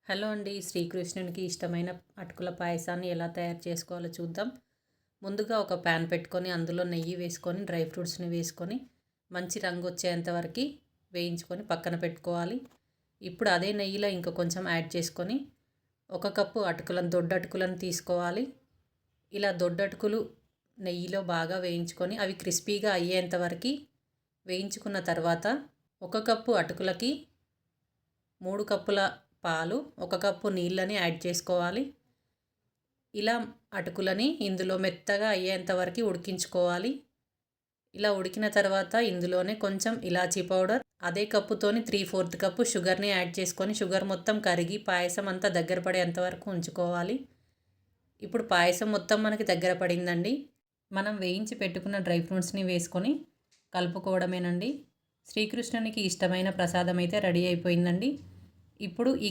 Hello అండి. శ్రీకృష్ణునికి ఇష్టమైన అటుకుల పాయసాన్ని ఎలా తయారు చేసుకోవాలో చూద్దాం. ముందుగా ఒక ప్యాన్ పెట్టుకొని అందులో నెయ్యి వేసుకొని డ్రై ఫ్రూట్స్ని వేసుకొని మంచి రంగు వచ్చేంత వరకు వేయించుకొని పక్కన పెట్టుకోవాలి. ఇప్పుడు అదే నెయ్యిలో ఇంకా కొంచెం యాడ్ చేసుకొని ఒక కప్పు దొడ్డటుకులను తీసుకోవాలి. ఇలా దొడ్డటుకులు నెయ్యిలో బాగా వేయించుకొని అవి క్రిస్పీగా అయ్యేంత వరకు వేయించుకున్న తర్వాత ఒక కప్పు అటుకులకి 3 కప్పుల పాలు, 1 కప్పు నీళ్ళని యాడ్ చేసుకోవాలి. ఇలా అటుకులని ఇందులో మెత్తగా అయ్యేంత వరకు ఉడికించుకోవాలి. ఇలా ఉడికిన తర్వాత ఇందులోనే కొంచెం ఇలాచీ పౌడర్, అదే కప్పుతోని 3/4 కప్పు షుగర్ని యాడ్ చేసుకొని షుగర్ మొత్తం కరిగి పాయసం అంతా దగ్గర పడేంత వరకు ఉంచుకోవాలి. ఇప్పుడు పాయసం మొత్తం మనకి దగ్గర పడిందండి. మనం వేయించి పెట్టుకున్న డ్రై ఫ్రూట్స్ని వేసుకొని కలుపుకోవడమేనండి. శ్రీకృష్ణునికి ఇష్టమైన ప్రసాదం అయితే రెడీ అయిపోయిందండి. ఇప్పుడు ఈ